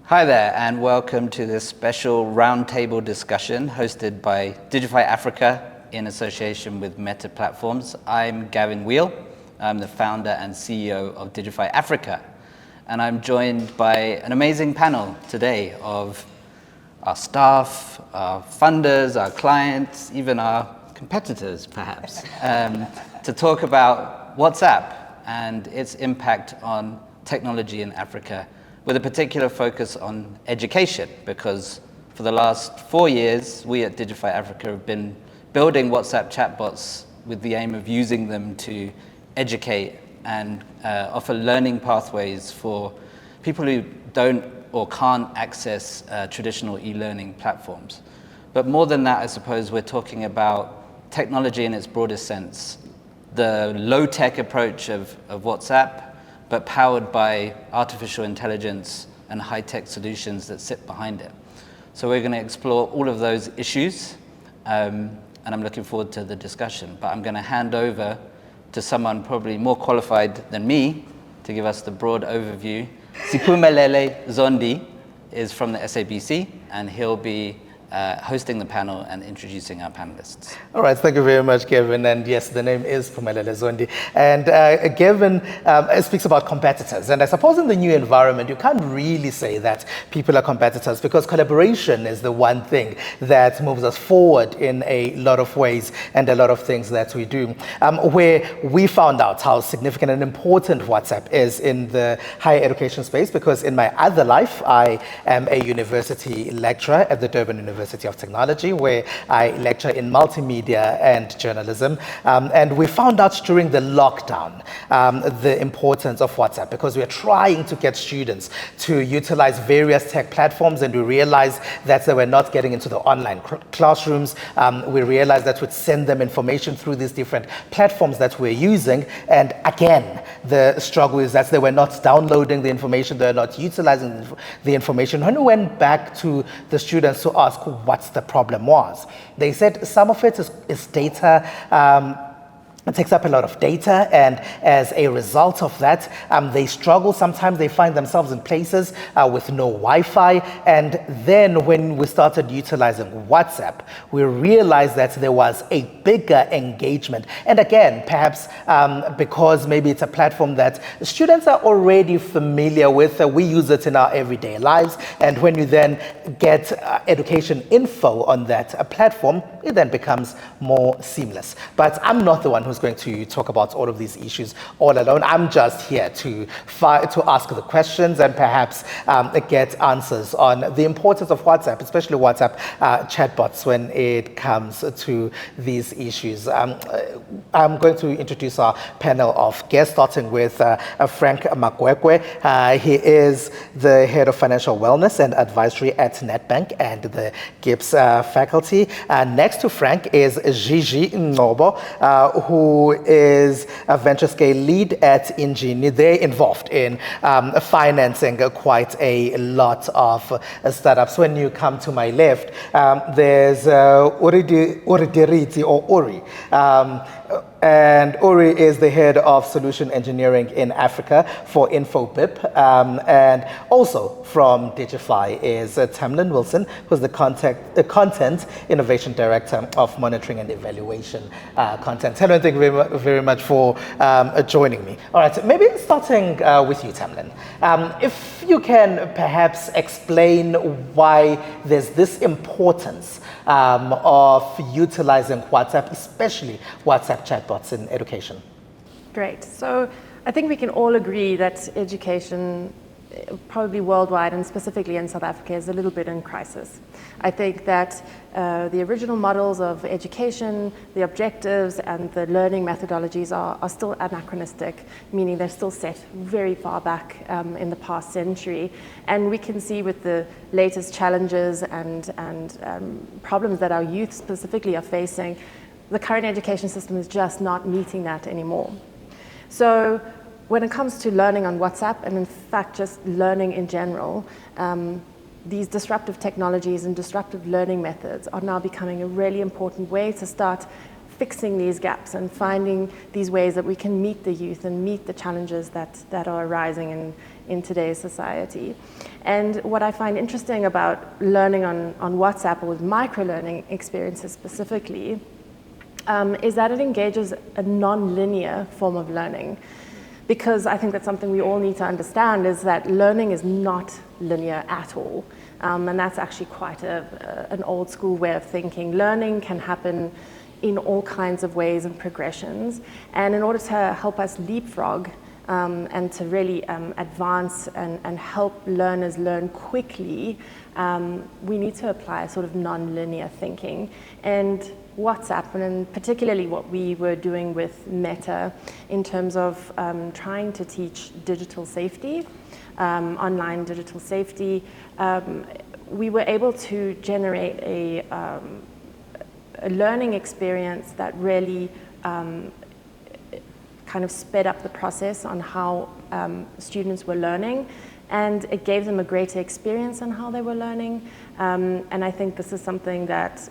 Hi there, and welcome to this special roundtable discussion hosted by Digify Africa in association with Meta Platforms. I'm Gavin Weale. I'm the founder and CEO of Digify Africa, and I'm joined by an amazing panel today of our staff, our funders, our clients, even our competitors, perhaps, to talk about WhatsApp and its impact on technology in Africa, with a particular focus on education, because for the last 4 years, we at Digify Africa have been building WhatsApp chatbots with the aim of using them to educate and offer learning pathways for people who don't or can't access traditional e-learning platforms. But more than that, I suppose we're talking about technology in its broadest sense, the low-tech approach of WhatsApp, but powered by artificial intelligence and high-tech solutions that sit behind it. So we're going to explore all of those issues, and I'm looking forward to the discussion. But I'm going to hand over to someone probably more qualified than me to give us the broad overview. Siphumelele Zondi is from the SABC, and he'll be hosting the panel and introducing our panelists. All right, thank you very much, Gavin. And yes, the name is Siphumelele Zondi. And Gavin speaks about competitors. And I suppose in the new environment, you can't really say that people are competitors, because collaboration is the one thing that moves us forward in a lot of ways and a lot of things that we do. Where we found out how significant and important WhatsApp is in the higher education space, because in my other life, I am a university lecturer at the Durban University of Technology, where I lecture in multimedia and journalism. And we found out during the lockdown the importance of WhatsApp, because we're trying to get students to utilize various tech platforms, and we realized that they were not getting into the online classrooms. We realized that we'd send them information through these different platforms that we're using. And again, the struggle is that they were not downloading the information, they were not utilizing the information. When we went back to the students to ask what the problem was, they said some of it is data. It takes up a lot of data, and as a result of that, they struggle. Sometimes they find themselves in places with no Wi-Fi. And then when we started utilizing WhatsApp, we realized that there was a bigger engagement. And again, perhaps because maybe it's a platform that students are already familiar with, we use it in our everyday lives. And when you then get education info on that platform, it then becomes more seamless. But I'm not the one who's going to talk about all of these issues all alone. I'm just here to ask the questions and perhaps get answers on the importance of WhatsApp, especially WhatsApp chatbots when it comes to these issues. I'm going to introduce our panel of guests, starting with Frank Magwegwe. He is the head of financial wellness and advisory at Nedbank and the GIBS faculty. Next to Frank is Gigi, Ngcobo, who is a venture scale lead at Injini. They're involved in financing quite a lot of startups. When you come to my left, there's Orediretse, or Ori. And Ori is the head of solution engineering in Africa for Infobip. And also from Digify is Tamlyn Wilson, who's the content innovation director of monitoring and evaluation content. Tamlyn, thank you very much for joining me. All right, maybe starting with you, Tamlyn. If you can perhaps explain why there's this importance of utilizing WhatsApp, especially WhatsApp chatbots in education. Great. So I think we can all agree that education, probably worldwide and specifically in South Africa, is a little bit in crisis. I think that the original models of education, the objectives and the learning methodologies are still anachronistic, meaning they're still set very far back in the past century. And we can see with the latest challenges and problems that our youth specifically are facing, the current education system is just not meeting that anymore. So when it comes to learning on WhatsApp, and in fact just learning in general, these disruptive technologies and disruptive learning methods are now becoming a really important way to start fixing these gaps and finding these ways that we can meet the youth and meet the challenges that are arising in today's society. And what I find interesting about learning on WhatsApp, or with micro-learning experiences specifically, is that it engages a non-linear form of learning. Because I think that's something we all need to understand, is that learning is not linear at all. And that's actually quite an old school way of thinking. Learning can happen in all kinds of ways and progressions. And in order to help us leapfrog and to really advance and help learners learn quickly, we need to apply a sort of non-linear thinking. And WhatsApp, and particularly what we were doing with Meta in terms of trying to teach digital safety, online digital safety, we were able to generate a learning experience that really kind of sped up the process on how students were learning, and it gave them a greater experience on how they were learning. And I think this is something that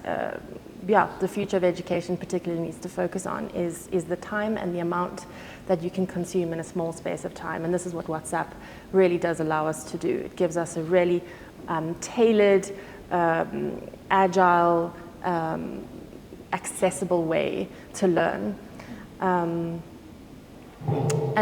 the future of education particularly needs to focus on, is the time and the amount that you can consume in a small space of time. And this is what WhatsApp really does allow us to do. It gives us a really tailored, agile, accessible way to learn. And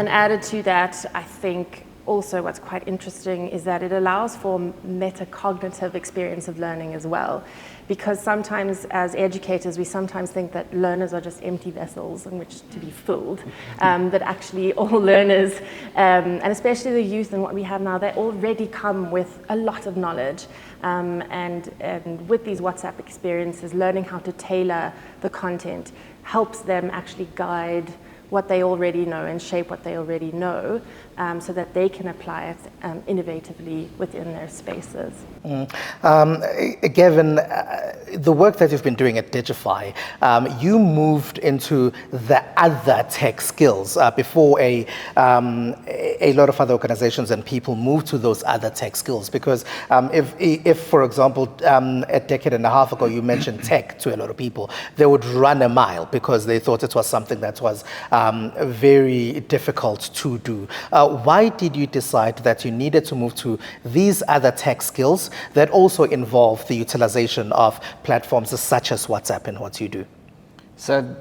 added to that, I think also what's quite interesting is that it allows for metacognitive experience of learning as well. Because sometimes as educators, we sometimes think that learners are just empty vessels in which to be filled, but actually all learners, and especially the youth and what we have now, they already come with a lot of knowledge. And with these WhatsApp experiences, learning how to tailor the content helps them actually guide what they already know and shape what they already know, so that they can apply it innovatively within their spaces. Gavin, the work that you've been doing at Digify, you moved into the other tech skills before a lot of other organizations and people moved to those other tech skills. Because if, for example, a decade and a half ago, you mentioned tech to a lot of people, they would run a mile because they thought it was something that was very difficult to do. Why did you decide that you needed to move to these other tech skills that also involve the utilization of platforms such as WhatsApp in what you do? So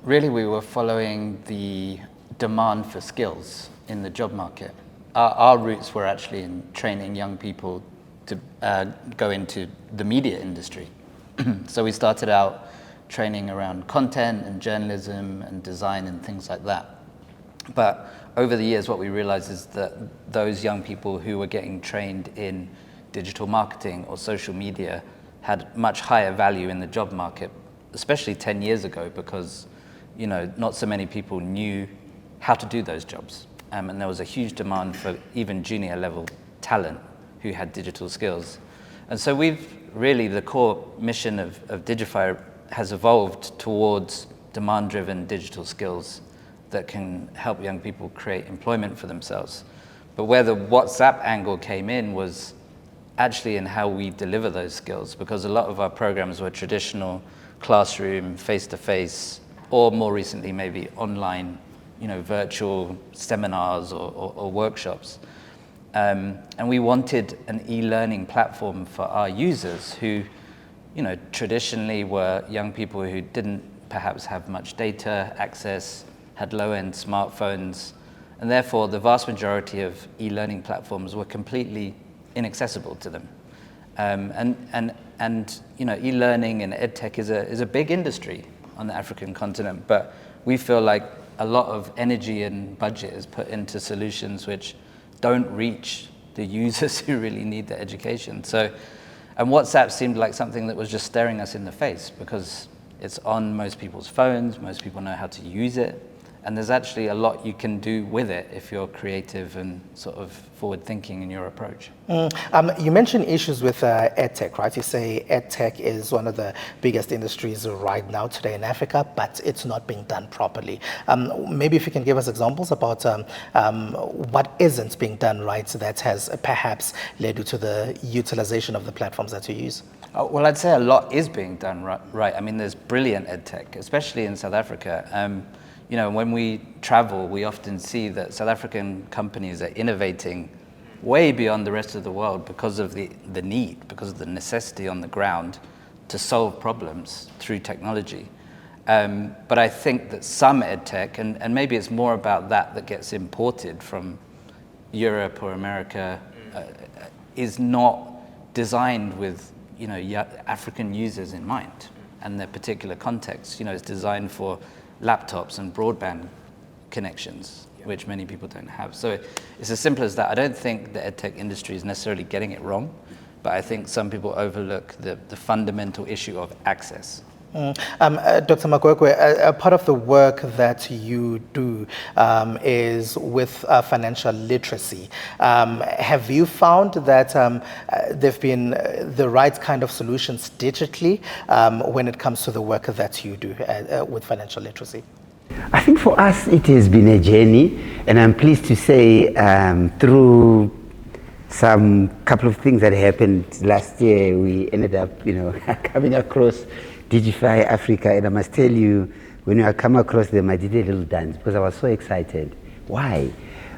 really we were following the demand for skills in the job market. Our roots were actually in training young people to go into the media industry. So we started out training around content and journalism and design and things like that. But over the years, what we realized is that those young people who were getting trained in digital marketing or social media had much higher value in the job market, especially 10 years ago, because not so many people knew how to do those jobs. And there was a huge demand for even junior level talent who had digital skills. And so the core mission of Digify has evolved towards demand-driven digital skills that can help young people create employment for themselves. But where the WhatsApp angle came in was actually in how we deliver those skills, because a lot of our programs were traditional classroom, face-to-face, or more recently maybe online, virtual seminars or workshops. And we wanted an e-learning platform for our users who traditionally were young people who didn't perhaps have much data access, had low-end smartphones, and therefore the vast majority of e-learning platforms were completely inaccessible to them. And e-learning and EdTech is a big industry on the African continent, but we feel like a lot of energy and budget is put into solutions which don't reach the users who really need the education. And WhatsApp seemed like something that was just staring us in the face, because it's on most people's phones, most people know how to use it, And there's actually a lot you can do with it if you're creative and sort of forward-thinking in your approach. You mentioned issues with EdTech, right? You say EdTech is one of the biggest industries right now today in Africa, but it's not being done properly. Maybe if you can give us examples about what isn't being done right that has perhaps led you to the utilization of the platforms that you use. Well, I'd say a lot is being done right. I mean, there's brilliant EdTech, especially in South Africa. You know, when we travel, we often see that South African companies are innovating way beyond the rest of the world because of the need, because of the necessity on the ground to solve problems through technology. But I think that some EdTech, and maybe it's more about that gets imported from Europe or America, is not designed with, you know, African users in mind and their particular context. You know, it's designed for laptops and broadband connections, which many people don't have. So it's as simple as that. I don't think the EdTech industry is necessarily getting it wrong, but I think some people overlook the fundamental issue of access. Dr. Magwegwe, a part of the work that you do is with financial literacy. Have you found that there have been the right kind of solutions digitally when it comes to the work that you do with financial literacy? I think for us it has been a journey, and I'm pleased to say through some couple of things that happened last year, we ended up, you know, coming across Digify Africa, and I must tell you, when I come across them, I did a little dance because I was so excited. Why?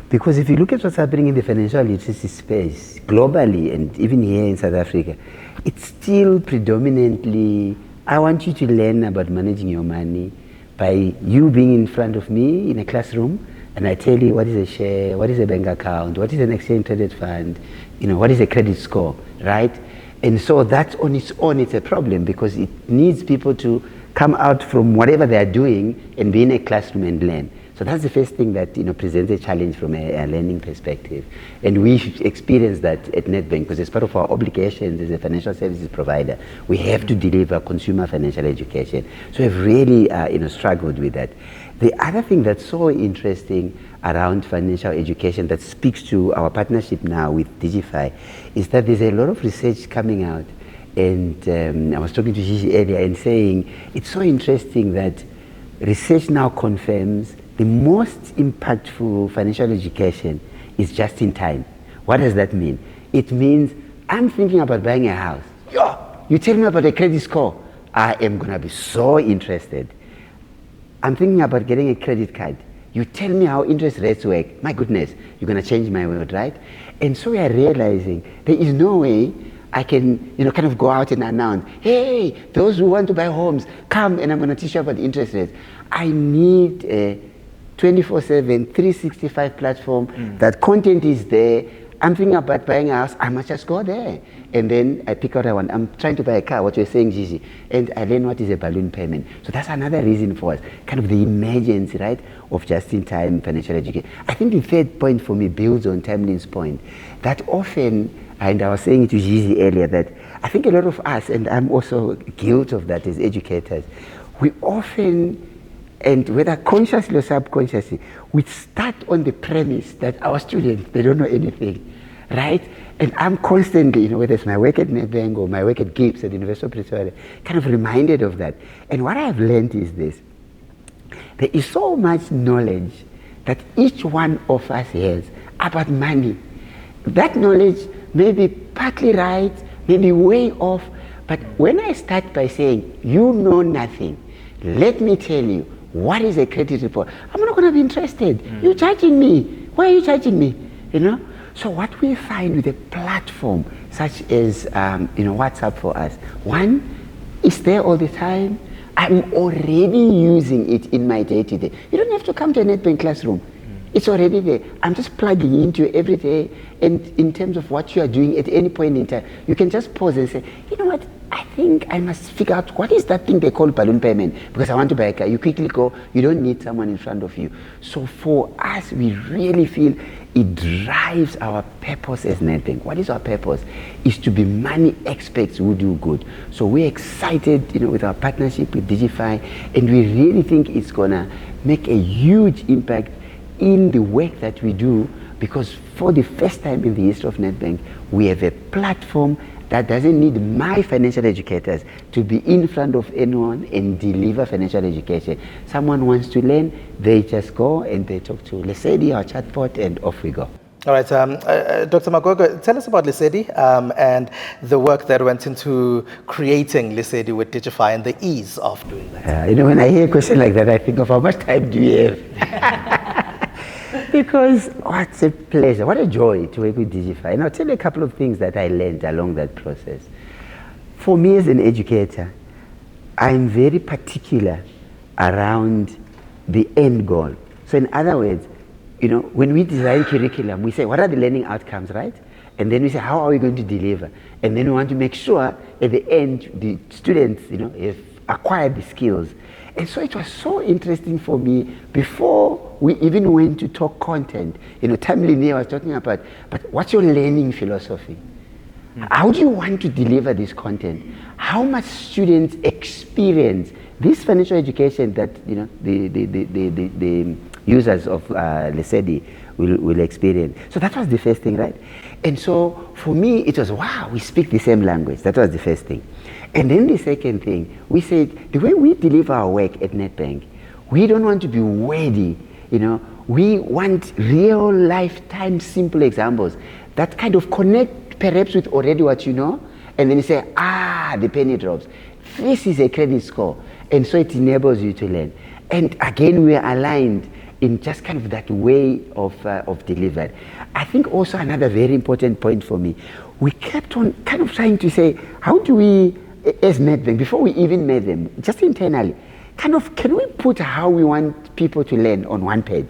Because if you look at what's happening in the financial literacy space globally and even here in South Africa, it's still predominantly, I want you to learn about managing your money by you being in front of me in a classroom, and I tell you what is a share, what is a bank account, what is an exchange traded fund, you know, what is a credit score, right? And so that on its own, it's a problem because it needs people to come out from whatever they're doing and be in a classroom and learn. So that's the first thing that, you know, presents a challenge from a learning perspective. And we've experienced that at Nedbank because as part of our obligations as a financial services provider, we have to deliver consumer financial education. So we've really, you know, struggled with that. The other thing that's so interesting around financial education that speaks to our partnership now with Digify is that there's a lot of research coming out. And I was talking to Gigi earlier and saying it's so interesting that research now confirms the most impactful financial education is just in time. What does that mean? It means I'm thinking about buying a house. You tell me about a credit score. I am going to be so interested. I'm thinking about getting a credit card. You tell me how interest rates work. My goodness, you're going to change my world, right? And so we are realizing there is no way I can, you know, kind of go out and announce, hey, those who want to buy homes, come and I'm going to teach you about interest rates. I need a 24/7, 365 platform. That content is there. I'm thinking about buying a house. I must just go there. And then I pick out I want. I'm trying to buy a car, what you're saying, Gigi. And I learn what is a balloon payment. So that's another reason for us. Kind of the emergence, right, of just-in-time financial education. I think the third point for me builds on Tamlyn's point. That often, and I was saying to Gigi earlier, that I think a lot of us, and I'm also guilty of that as educators, we often, and whether consciously or subconsciously, we start on the premise that our students, they don't know anything, right? And I'm constantly, you know, whether it's my work at Nedbank or my work at GIBS at the University of Pretoria, kind of reminded of that. And what I've learned is this. There is so much knowledge that each one of us has about money. That knowledge may be partly right, may be way off, but when I start by saying, you know nothing, let me tell you, what is a credit report? I'm not going to be interested. You're charging me. Why are you charging me? You know? So what we find with a platform such as, you know, WhatsApp for us, one, it's there all the time. I'm already using it in my day-to-day. You don't have to come to a Nedbank classroom. It's already there. I'm just plugging into it every day. And in terms of what you are doing at any point in time, you can just pause and say, you know what? I think I must figure out what is that thing they call balloon payment, because I want to buy a car. You quickly go, you don't need someone in front of you. So for us, we really feel it drives our purpose as Nedbank. What is our purpose? Is to be money experts who do good. So we're excited, with our partnership with Digify, and we really think it's gonna make a huge impact in the work that we do, because for the first time in the history of Nedbank, we have a platform that doesn't need my financial educators to be in front of anyone and deliver financial education. Someone wants to learn, they just go and they talk to Lesedi, our chatbot, and off we go. All right, Dr. Magwegwe, tell us about Lesedi and the work that went into creating Lesedi with Digify and the ease of doing that. When I hear a question like that, I think of how much time do we have? Because what a pleasure, what a joy to work with Digify. And I'll tell you a couple of things that I learned along that process. For me as an educator, I'm very particular around the end goal. So in other words, when we design curriculum, we say, what are the learning outcomes, right? And then we say, how are we going to deliver? And then we want to make sure at the end, the students, have acquired the skills. And so it was so interesting for me before we even went to talk content. Tamlyn here was talking about, but what's your learning philosophy? How do you want to deliver this content? How much students experience this financial education that the users of Lesedi will experience? So that was the first thing, right? And so for me, it was, wow, we speak the same language. That was the first thing. And then the second thing, we said, the way we deliver our work at Nedbank, we don't want to be wordy, we want real lifetime simple examples that kind of connect perhaps with already what you know, and then you say, the penny drops. This is a credit score, and so it enables you to learn. And again, we are aligned in just kind of that way of delivery. I think also another very important point for me, we kept on kind of trying to say, how do we, as Nedbank, before we even met them, just internally, kind of, can we put how we want people to learn on one page,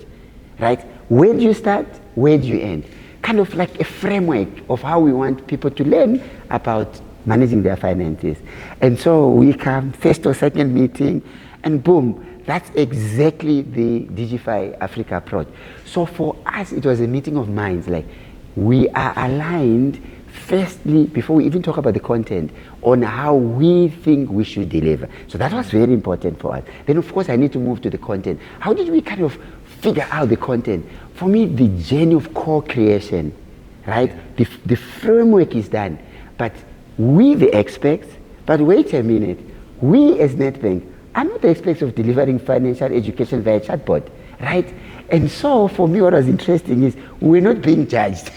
right? Where do you start? Where do you end? Kind of like a framework of how we want people to learn about managing their finances. And so we come first or second meeting, and boom, that's exactly the Digify Africa approach. So for us, it was a meeting of minds, like we are aligned firstly, before we even talk about the content, on how we think we should deliver. So that was very important for us. Then of course I need to move to the content. How did we kind of figure out the content? For me, the journey of co-creation, right? The framework is done, but we the experts, but wait a minute, we as Nedbank are not the experts of delivering financial education via chatbot, right? And so for me, what was interesting is we're not being judged.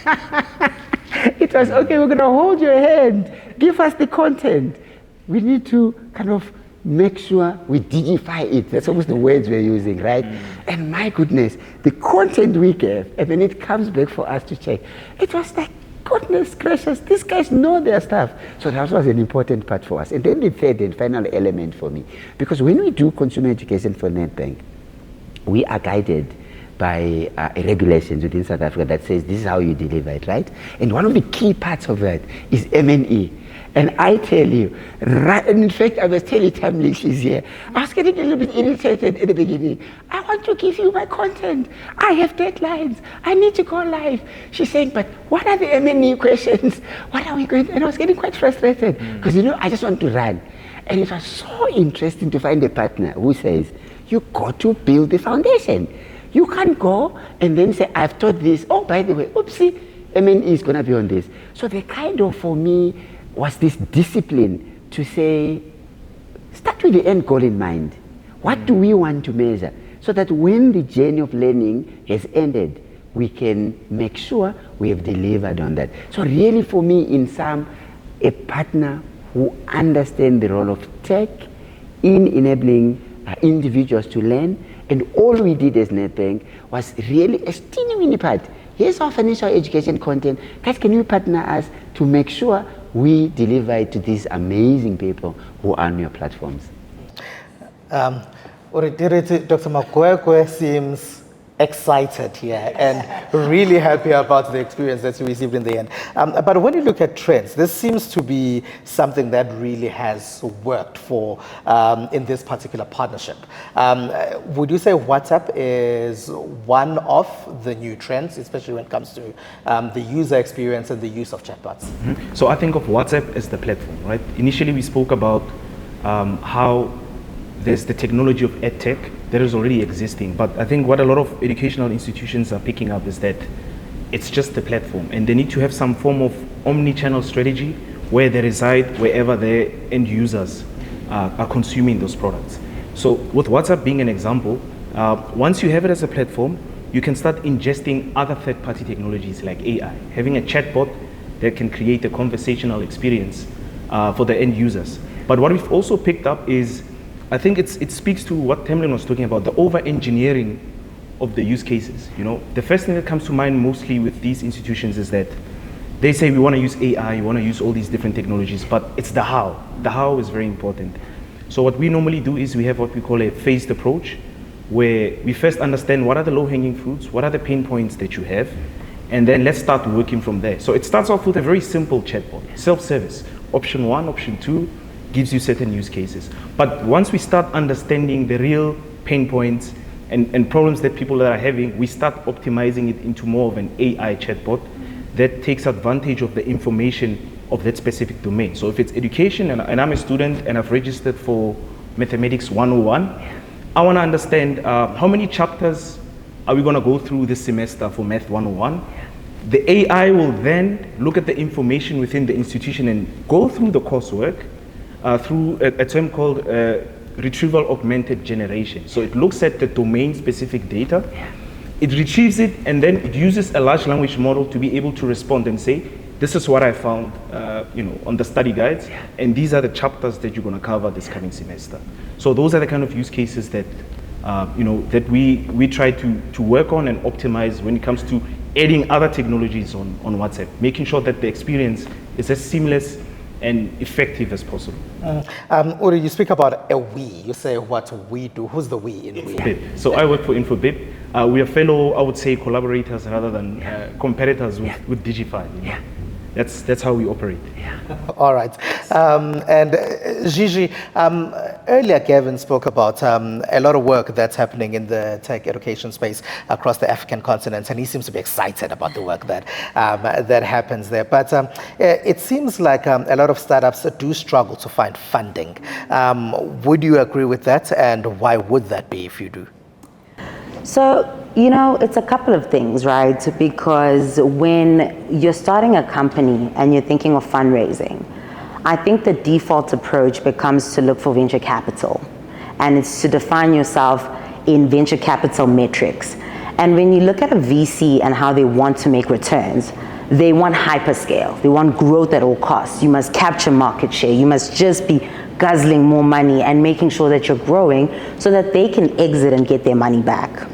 It was, okay, we're going to hold your hand, give us the content. We need to kind of make sure we digify it. That's almost the words we're using, right? And my goodness, the content we gave, and then it comes back for us to check. It was like, goodness gracious, these guys know their stuff. So that was an important part for us. And then the third and final element for me, because when we do consumer education for Nedbank, we are guided by regulations within South Africa that says this is how you deliver it, right? And one of the key parts of that is M&E. And I tell you, and in fact, I was telling Tamlyn, she's here, I was getting a little bit irritated at the beginning. I want to give you my content. I have deadlines. I need to go live. She's saying, but what are the M&E questions? What are we going to? And I was getting quite frustrated because, I just want to run. And it was so interesting to find a partner who says, you got to build the foundation. You can't go and then say, I've taught this. Oh, by the way, oopsie, M&E is going to be on this. So the kind of, for me, was this discipline to say, start with the end goal in mind. What do we want to measure? So that when the journey of learning has ended, we can make sure we have delivered on that. So really for me, in sum, a partner who understands the role of tech in enabling individuals to learn. And all we did as Nedbank was really a teeny part. Here's our financial education content. Guys, can you partner us to make sure we deliver it to these amazing people who are on your platforms? Orediretse, Dr. Magwegwe seems excited here and really happy about the experience that you received in the end. But when you look at trends, this seems to be something that really has worked for in this particular partnership. Would you say WhatsApp is one of the new trends, especially when it comes to the user experience and the use of chatbots? Mm-hmm. So I think of WhatsApp as the platform, right? Initially we spoke about how there's the technology of EdTech that is already existing, but I think what a lot of educational institutions are picking up is that it's just the platform, and they need to have some form of omni-channel strategy where they reside wherever their end users are consuming those products. So with WhatsApp being an example, once you have it as a platform, you can start ingesting other third-party technologies like AI, having a chatbot that can create a conversational experience for the end users. But what we've also picked up is, I think it speaks to what Tamlyn was talking about, the over-engineering of the use cases. You know, the first thing that comes to mind mostly with these institutions is that they say we want to use AI, we want to use all these different technologies, but it's the how. The how is very important. So what we normally do is we have what we call a phased approach, where we first understand what are the low-hanging fruits, what are the pain points that you have, and then let's start working from there. So it starts off with a very simple chatbot, self-service. Option 1, option 2, gives you certain use cases. But once we start understanding the real pain points and problems that people are having, we start optimizing it into more of an AI chatbot that takes advantage of the information of that specific domain. So if it's education and I'm a student and I've registered for Mathematics 101, I want to understand how many chapters are we going to go through this semester for Math 101. The AI will then look at the information within the institution and go through the coursework through a term called retrieval augmented generation. So it looks at the domain specific data, it retrieves it, and then it uses a large language model to be able to respond and say, this is what I found on the study guides, and these are the chapters that you're going to cover this coming semester. So those are the kind of use cases that that we try to work on and optimize when it comes to adding other technologies on WhatsApp, making sure that the experience is as seamless and effective as possible. Uri, you speak about a we. You say what we do. Who's the we in we? Infobip. So I work for Infobip. We are fellow, I would say, collaborators rather than competitors with Digify. That's how we operate. All right. And Gigi, earlier Gavin spoke about a lot of work that's happening in the tech education space across the African continent, and he seems to be excited about the work that happens there. But it seems like a lot of startups do struggle to find funding. Would you agree with that, and why would that be if you do? So, it's a couple of things, right? Because when you're starting a company and you're thinking of fundraising, I think the default approach becomes to look for venture capital. And it's to define yourself in venture capital metrics. And when you look at a VC and how they want to make returns, they want hyperscale. They want growth at all costs. You must capture market share. You must just be guzzling more money and making sure that you're growing so that they can exit and get their money back.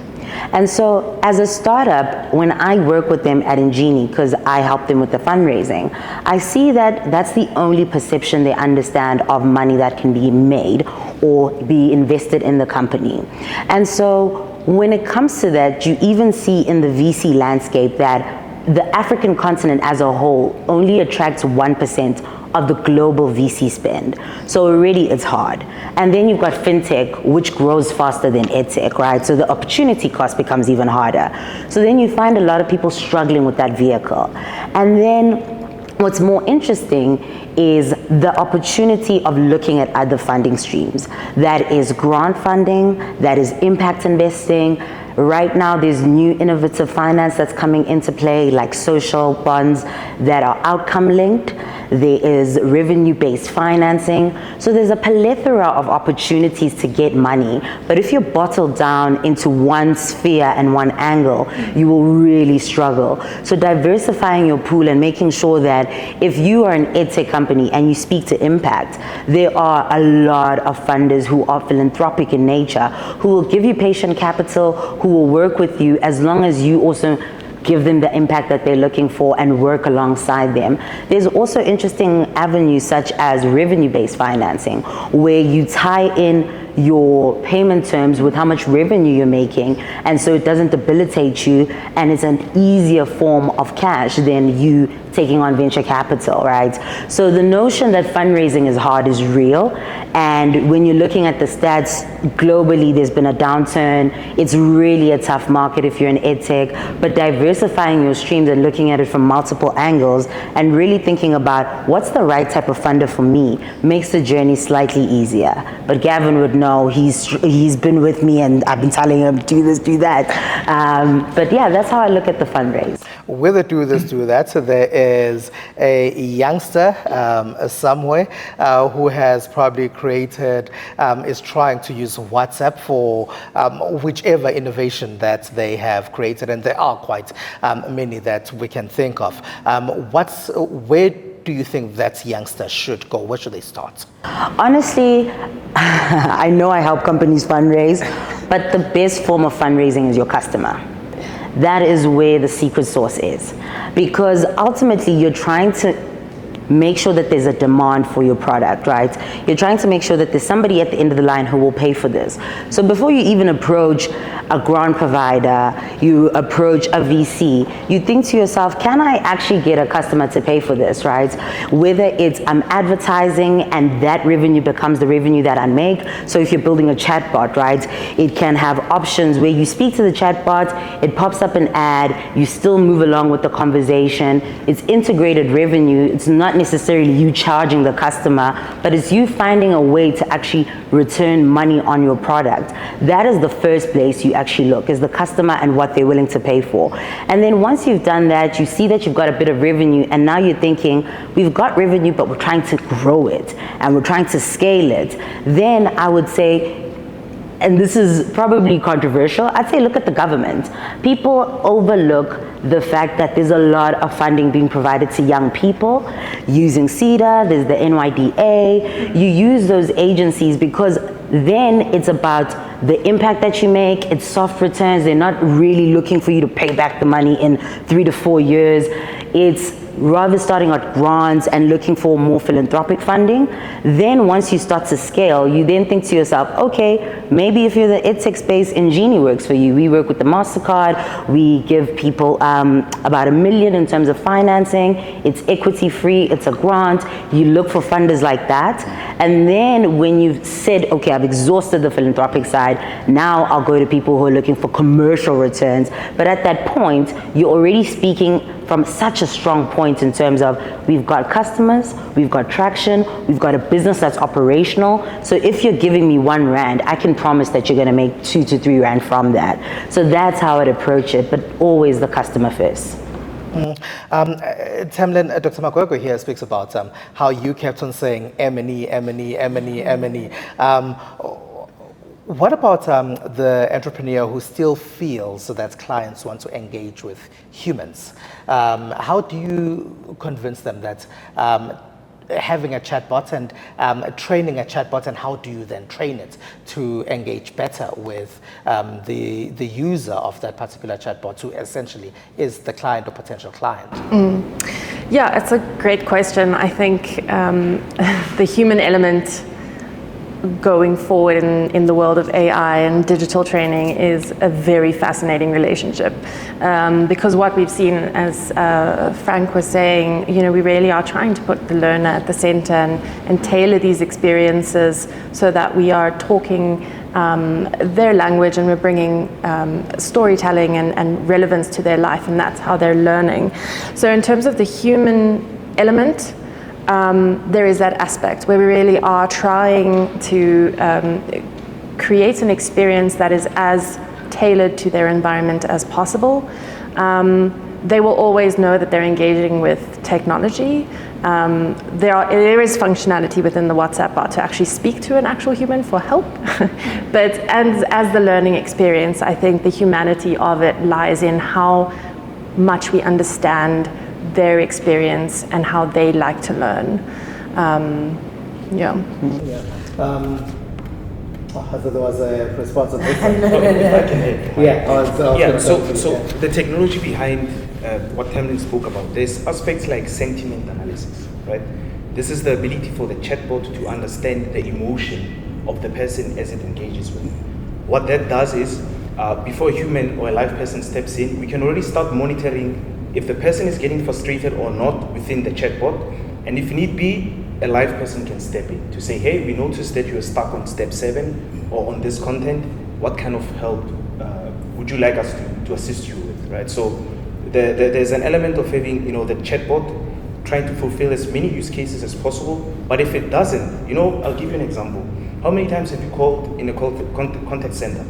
And so as a startup, when I work with them at Injini, because I help them with the fundraising, I see that that's the only perception they understand of money that can be made or be invested in the company. And so when it comes to that, you even see in the VC landscape that the African continent as a whole only attracts 1% of the global VC spend. So already it's hard. And then you've got fintech, which grows faster than edtech, right? So the opportunity cost becomes even harder. So then you find a lot of people struggling with that vehicle. And then what's more interesting is the opportunity of looking at other funding streams. That is grant funding, that is impact investing. Right now, there's new innovative finance that's coming into play, like social bonds that are outcome linked. There is revenue-based financing. So there's a plethora of opportunities to get money. But if you're bottled down into one sphere and one angle, you will really struggle. So diversifying your pool and making sure that if you are an edtech company and you speak to impact, there are a lot of funders who are philanthropic in nature, who will give you patient capital, who will work with you as long as you also give them the impact that they're looking for and work alongside them. There's also interesting avenues such as revenue-based financing, where you tie in your payment terms with how much revenue you're making, and so it doesn't debilitate you, and it's an easier form of cash than you taking on venture capital, right? So the notion that fundraising is hard is real, and when you're looking at the stats globally, there's been a downturn. It's really a tough market if you're in EdTech, but diversifying your streams and looking at it from multiple angles and really thinking about what's the right type of funder for me makes the journey slightly easier. But Gavin would know, he's been with me and I've been telling him do this, do that. But yeah, that's how I look at the fundraise. With the do this, do that, so there is a youngster somewhere who has probably created, is trying to use WhatsApp for whichever innovation that they have created, and there are quite many that we can think of. Where do you think that youngster should go? Where should they start? Honestly, I know I help companies fundraise, but the best form of fundraising is your customer. That is where the secret sauce is, because ultimately you're trying to make sure that there's a demand for your product, right? You're trying to make sure that there's somebody at the end of the line who will pay for this. So before you even approach a grant provider, you approach a VC, you think to yourself, can I actually get a customer to pay for this, right? Whether it's advertising and that revenue becomes the revenue that I make. So if you're building a chatbot, right, it can have options where you speak to the chatbot, it pops up an ad, you still move along with the conversation. It's integrated revenue. It's not necessarily you charging the customer, but it's you finding a way to actually return money on your product. That is the first place you actually look, is the customer and what they're willing to pay for. And then once you've done that, you see that you've got a bit of revenue, and now you're thinking, we've got revenue, but we're trying to grow it and we're trying to scale it. Then I would say, and this is probably controversial, I'd say look at the government. People overlook the fact that there's a lot of funding being provided to young people using CEDA, there's the NYDA. You use those agencies because then it's about the impact that you make, it's soft returns. They're not really looking for you to pay back the money in 3 to 4 years. It's rather starting at grants and looking for more philanthropic funding. Then once you start to scale, you then think to yourself, okay, maybe if you're the EdTech space, Injini works for you. We work with the MasterCard. We give people about $1 million in terms of financing. It's equity free, it's a grant. You look for funders like that. And then when you've said, okay, I've exhausted the philanthropic side, now I'll go to people who are looking for commercial returns. But at that point, you're already speaking from such a strong point in terms of we've got customers, we've got traction, we've got a business that's operational. So if you're giving me R1, I can promise that you're going to make 2 to 3 Rand from that. So that's how I'd approach it, but always the customer first. Tamlyn, Dr. Magwegwe here speaks about how you kept on saying M&E. What about the entrepreneur who still feels that clients want to engage with humans? How do you convince them that having a chatbot and training a chatbot, and how do you then train it to engage better with the user of that particular chatbot, who essentially is the client or potential client? Yeah, it's a great question. I think the human element going forward in the world of AI and digital training is a very fascinating relationship, because what we've seen, as Frank was saying, we really are trying to put the learner at the center and tailor these experiences so that we are talking their language, and we're bringing storytelling and relevance to their life, and that's how they're learning. So in terms of the human element, there is that aspect where we really are trying to create an experience that is as tailored to their environment as possible. They will always know that they're engaging with technology. There is functionality within the WhatsApp bot to actually speak to an actual human for help. But as the learning experience, I think the humanity of it lies in how much we understand their experience and how they like to learn. So there was a response on this. So the technology behind what Tamlyn spoke about, there's aspects like sentiment analysis, right? This is the ability for the chatbot to understand the emotion of the person as it engages with. What that does is, before a human or a live person steps in, we can already start monitoring if the person is getting frustrated or not within the chatbot, and if need be, a live person can step in to say, hey, we noticed that you are stuck on step 7 or on this content. What kind of help would you like us to assist you with, right? So there's an element of having, the chatbot trying to fulfill as many use cases as possible. But if it doesn't, I'll give you an example. How many times have you called in a contact center?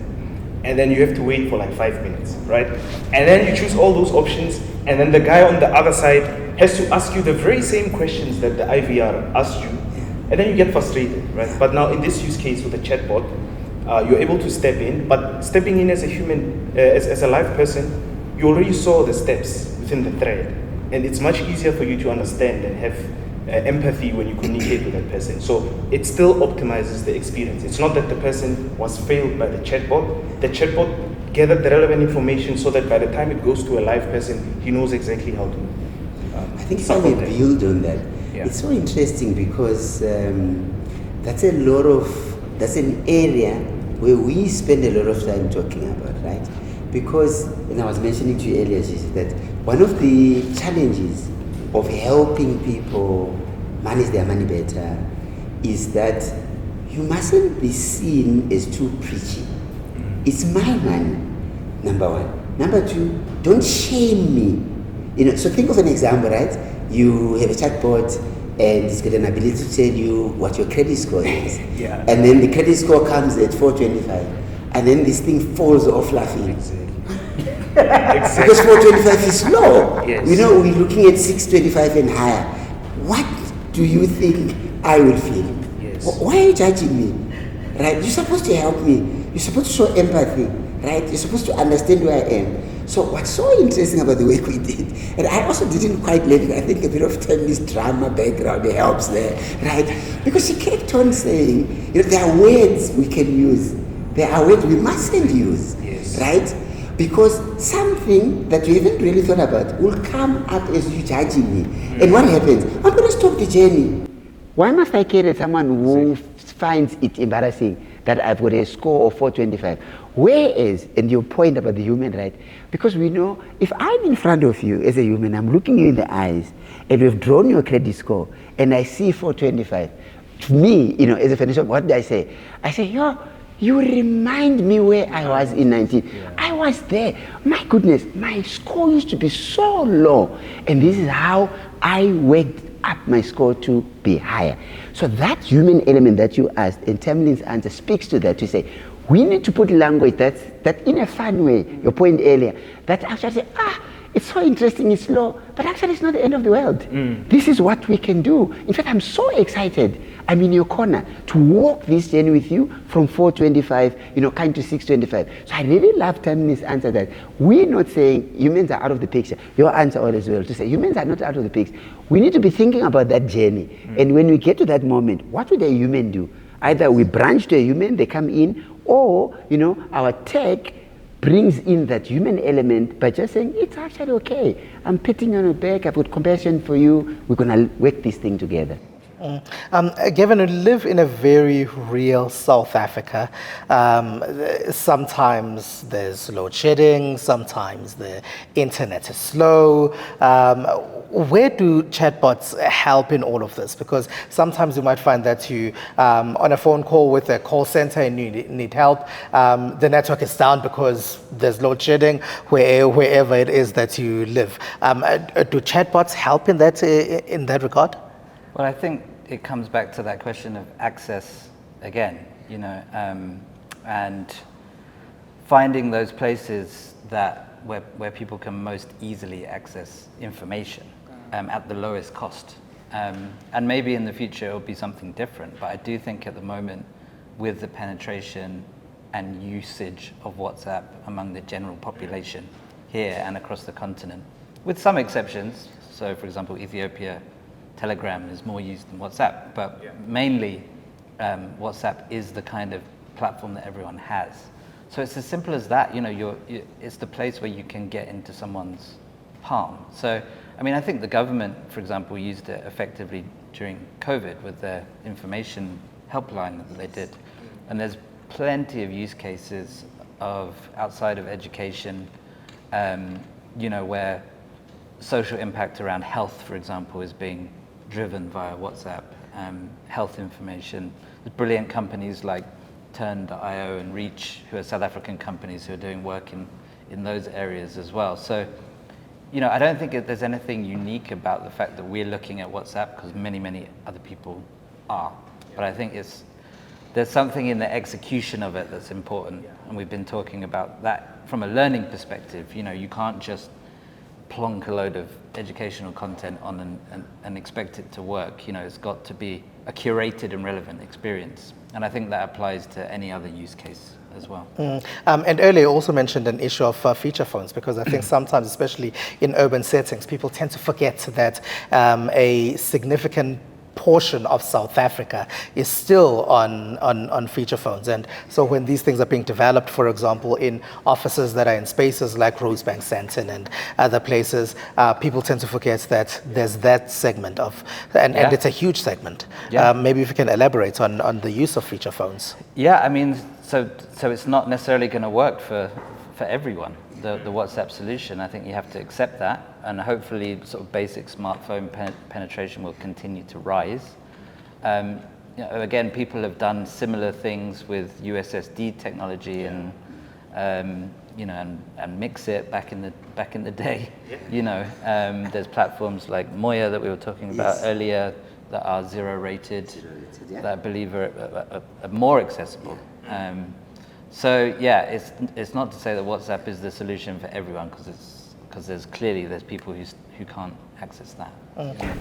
And then you have to wait for like 5 minutes, right? And then you choose all those options, and then the guy on the other side has to ask you the very same questions that the IVR asked you, and then you get frustrated, right? But now in this use case with the chatbot, you're able to step in, but stepping in as a human, as a live person, you already saw the steps within the thread, and it's much easier for you to understand and have empathy when you communicate with that person. So it still optimizes the experience. It's not that the person was failed by the chatbot. The chatbot gathered the relevant information so that by the time it goes to a live person, he knows exactly how to. I think if I may build on that, it's so interesting because that's an area where we spend a lot of time talking about, right? Because, and I was mentioning to you earlier, Gigi, that one of the challenges of helping people manage their money better is that you mustn't be seen as too preachy. It's my money, number one. Number two, don't shame me. So think of an example, right? You have a chatbot and it's got an ability to tell you what your credit score is. Yeah. And then the credit score comes at 425. And then this thing falls off laughing. Exactly. Because 425 is low. Yes. We're looking at 625 and higher. What do you think I will feel? Yes. Why are you judging me? Right? You're supposed to help me. You're supposed to show empathy. Right? You're supposed to understand where I am. So what's so interesting about the work we did, and I also didn't quite let it, I think a bit of Tamlyn's drama background helps there, right? Because she kept on saying, there are words we can use. There are words we mustn't use, yes. Right? Because something that you haven't really thought about will come up as you judging me. And what happens? I'm going to stop the journey. Why must I care at someone who finds it embarrassing that I've got a score of 425? Whereas, and your point about the human right, because we know if I'm in front of you as a human, I'm looking you in the eyes, and we've drawn your credit score, and I see 425, to me, as a financial, what do I say? I say, you remind me where I was in 19. Yeah. I was there. My goodness, my score used to be so low. And this is how I worked up my score to be higher. So that human element that you asked, and Tamlyn's answer speaks to that, to say, we need to put language that in a fun way, your point earlier, that actually say, it's so interesting, it's low, but actually it's not the end of the world. This is what we can do. In fact, I'm so excited. I'm in your corner to walk this journey with you from 425, kind to 625. So I really love Tamlyn's answer that we're not saying humans are out of the picture. Your answer as well, to say humans are not out of the picture. We need to be thinking about that journey. And when we get to that moment, what would a human do? Either we branch to a human, they come in, or, our tech brings in that human element by just saying, it's actually okay. I'm patting you on the back, I've got compassion for you, we're going to work this thing together. Gavin, we live in a very real South Africa. Sometimes there's load shedding, sometimes the internet is slow. Where do chatbots help in all of this? Because sometimes you might find that you on a phone call with a call center and you need help. The network is down because there's load shedding wherever it is that you live. Do chatbots help in that regard? Well, I think it comes back to that question of access again, and finding those places where people can most easily access information at the lowest cost. And maybe in the future it'll be something different, but I do think at the moment, with the penetration and usage of WhatsApp among the general population here and across the continent, with some exceptions, so for example, Ethiopia, Telegram is more used than WhatsApp, but mainly WhatsApp is the kind of platform that everyone has. So it's as simple as that. It's the place where you can get into someone's palm. So, I think the government, for example, used it effectively during COVID with their information helpline that they did. And there's plenty of use cases of outside of education, where social impact around health, for example, is being driven via WhatsApp, health information. There's brilliant companies like Turn.io and Reach, who are South African companies who are doing work in those areas as well. So, I don't think there's anything unique about the fact that we're looking at WhatsApp, because many, many other people are. But I think there's something in the execution of it that's important. And we've been talking about that from a learning perspective. You can't just plonk a load of educational content on and expect it to work. It's got to be a curated and relevant experience. And I think that applies to any other use case as well. And earlier also mentioned an issue of feature phones, because I think sometimes, especially in urban settings, people tend to forget that a significant portion of South Africa is still on feature phones. And so when these things are being developed, for example, in offices that are in spaces like Rosebank Sandton and other places, people tend to forget that there's that segment of, and it's a huge segment. Maybe if you can elaborate on the use of feature phones. So it's not necessarily going to work for everyone, the WhatsApp solution. I think you have to accept that, and hopefully sort of basic smartphone penetration will continue to rise. Again, people have done similar things with USSD technology and mix it back in the day. There's platforms like Moya that we were talking about earlier that are zero rated, that I believe are more accessible. It's not to say that WhatsApp is the solution for everyone, because there's people who can't access that.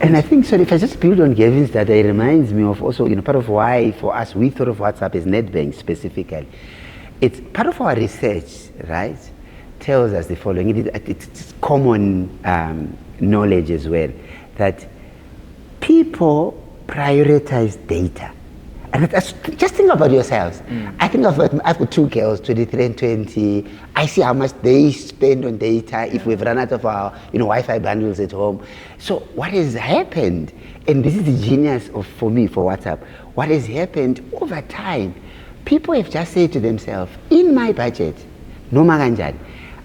And I think, so if I just build on Gavin's data, it reminds me of also, part of why for us we thought of WhatsApp as Nedbank specifically. It's part of our research, right, tells us the following. It's common knowledge as well, that people prioritize data. And just think about yourselves. I think I've got two girls, 23 and 20. I see how much they spend on data if we've run out of our Wi-Fi bundles at home. So what has happened, and this is the genius for WhatsApp, what has happened over time, people have just said to themselves, in my budget, no maganjan,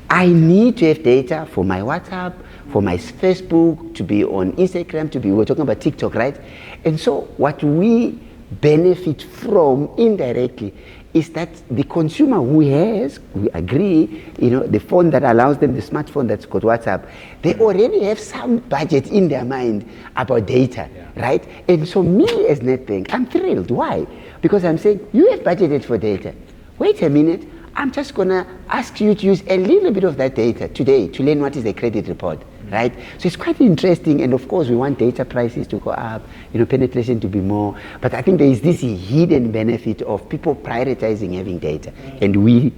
I need to have data for my WhatsApp, for my Facebook, to be on Instagram, we're talking about TikTok, right? And so what we benefit from indirectly is that the consumer who has, we agree, the phone that allows them, the smartphone that's got WhatsApp, they already have some budget in their mind about data, right? And so me as Nedbank, I'm thrilled. Why? Because I'm saying, you have budgeted for data. Wait a minute, I'm just gonna ask you to use a little bit of that data today to learn what is a credit report. Right? So it's quite interesting, and of course we want data prices to go up, penetration to be more, but I think there is this hidden benefit of people prioritizing having data, and we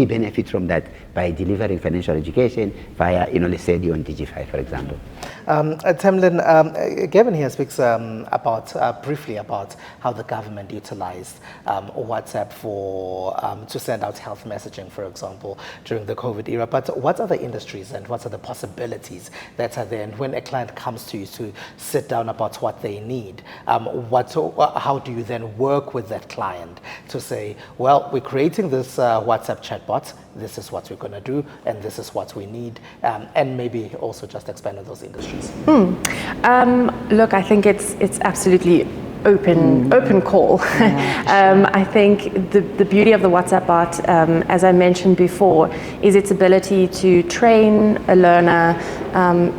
benefit from that by delivering financial education via, let's say on Digify, for example. Tamlyn, Gavin here speaks briefly about how the government utilized WhatsApp to send out health messaging, for example, during the COVID era. But what other industries and what are the possibilities that are there? And when a client comes to you to sit down about what they need, how do you then work with that client to say, well, we're creating this WhatsApp chatbot, this is what we're going to do, and this is what we need, and maybe also just expand on those industries? Look, I think it's absolutely open call. I think the beauty of the WhatsApp bot, as I mentioned before, is its ability to train a learner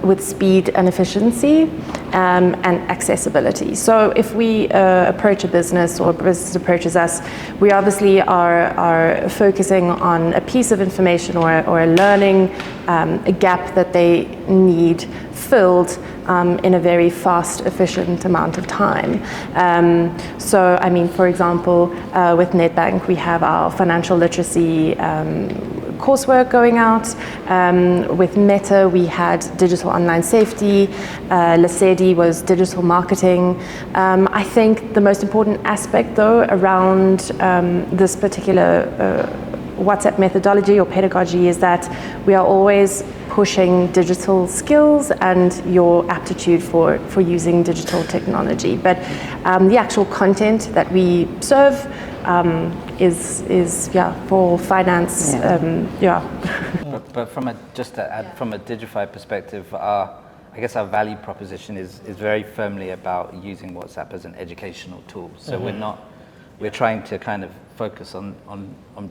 with speed and efficiency and accessibility. So if we approach a business or a business approaches us, we obviously are focusing on a piece of information or a learning a gap that they need filled in a very fast, efficient amount of time. So, I mean, for example, with Nedbank, we have our financial literacy coursework going out. With Meta, we had digital online safety. Lesedi was digital marketing. I think the most important aspect, though, around this particular WhatsApp methodology or pedagogy is that we are always pushing digital skills and your aptitude for using digital technology. But the actual content that we serve is for finance. But from a Digify perspective, I guess our value proposition is very firmly about using WhatsApp as an educational tool. So we're trying to kind of focus on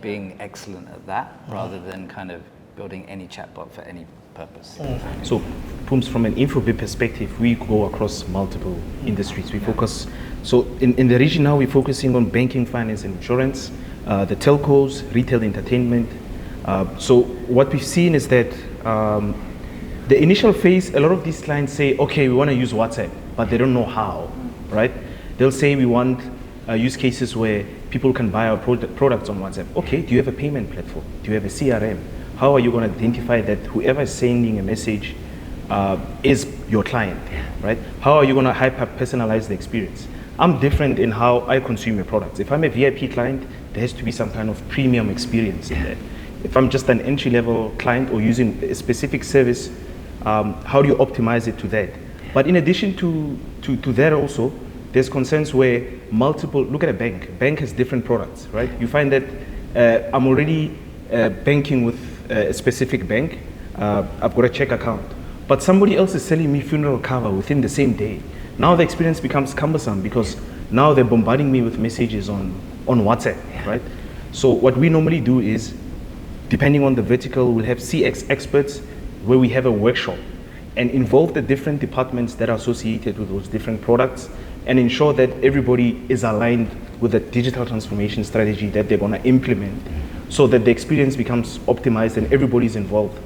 being excellent at that rather than kind of building any chatbot for any purpose. So, Pooms, from an Infobip perspective, we go across multiple industries. We focus, so in the region now, we're focusing on banking, finance, and insurance, the telcos, retail, entertainment. So what we've seen is that the initial phase, a lot of these clients say, okay, we want to use WhatsApp, but they don't know how, right? They'll say we want use cases where people can buy our products on WhatsApp. Okay, do you have a payment platform? Do you have a CRM? How are you going to identify that whoever is sending a message is your client, right? How are you going to hyper-personalize the experience? I'm different in how I consume your products. If I'm a VIP client, there has to be some kind of premium experience in there. If I'm just an entry-level client or using a specific service, how do you optimize it to that? But in addition to that also, there's concerns where look at a bank. Bank has different products, right? You find that I'm already banking with a specific bank. I've got a check account. But somebody else is selling me funeral cover within the same day. Now the experience becomes cumbersome because now they're bombarding me with messages on WhatsApp, right? So what we normally do is, depending on the vertical, we'll have CX experts where we have a workshop and involve the different departments that are associated with those different products and ensure that everybody is aligned with the digital transformation strategy that they're going to implement so that the experience becomes optimized and everybody's involved.